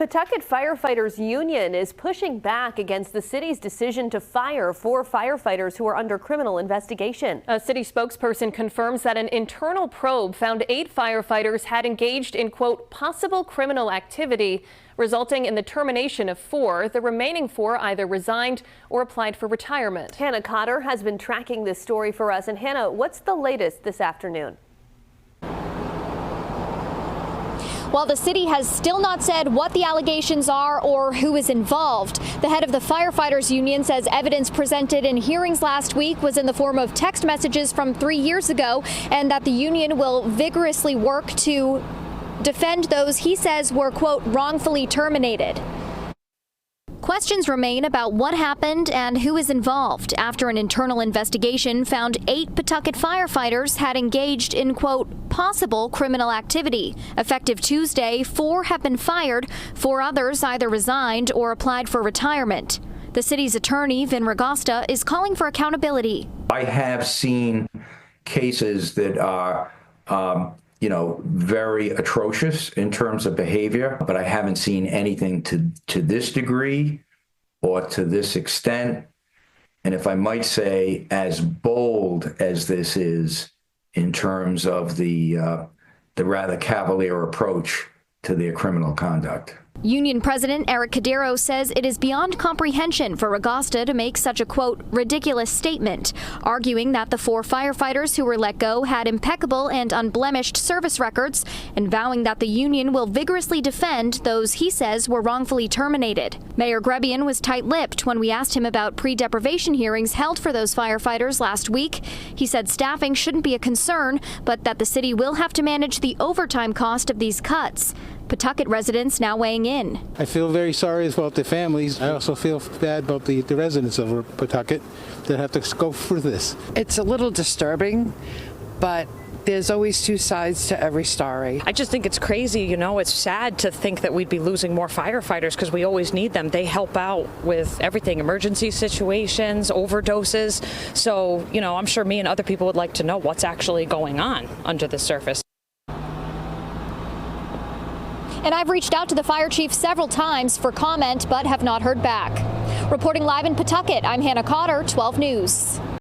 Pawtucket Firefighters Union is pushing back against the city's decision to fire 4 firefighters who are under criminal investigation. A city spokesperson confirms that an internal probe found 8 firefighters had engaged in, quote, possible criminal activity, resulting in the termination of 4. The remaining 4 either resigned or applied for retirement. Hannah Cotter has been tracking this story for us. And Hannah, what's the latest this afternoon? While the city has still not said what the allegations are or who is involved, the head of the Firefighters Union says evidence presented in hearings last week was in the form of text messages from 3 years ago, and that the union will vigorously work to defend those he says were, quote, wrongfully terminated. Questions remain about what happened and who is involved after an internal investigation found 8 Pawtucket firefighters had engaged in, quote, possible criminal activity. Effective Tuesday, 4 have been fired. 4 others either resigned or applied for retirement. The city's attorney, Vin Ragosta, is calling for accountability. I have seen cases that are very atrocious in terms of behavior, but I haven't seen anything to this degree or to this extent. And if I might say, as bold as this is in terms of the rather cavalier approach to their criminal conduct. Union President Erik Cordeiro says it is beyond comprehension for Ragosta to make such a, quote, ridiculous statement, arguing that the 4 firefighters who were let go had impeccable and unblemished service records, and vowing that the union will vigorously defend those he says were wrongfully terminated. Mayor Grebian was tight-lipped when we asked him about pre-deprivation hearings held for those firefighters last week. He said staffing shouldn't be a concern, but that the city will have to manage the overtime cost of these cuts. Pawtucket residents now weighing in. I feel very sorry about the families. I also feel bad about the residents of Pawtucket that have to go through this. It's a little disturbing, but there's always 2 sides to every story. I just think it's crazy, it's sad to think that we'd be losing more firefighters because we always need them. They help out with everything, emergency situations, overdoses. So, I'm sure me and other people would like to know what's actually going on under the surface. And I've reached out to the fire chief several times for comment, but have not heard back. Reporting live in Pawtucket, I'm Hannah Cotter, 12 News.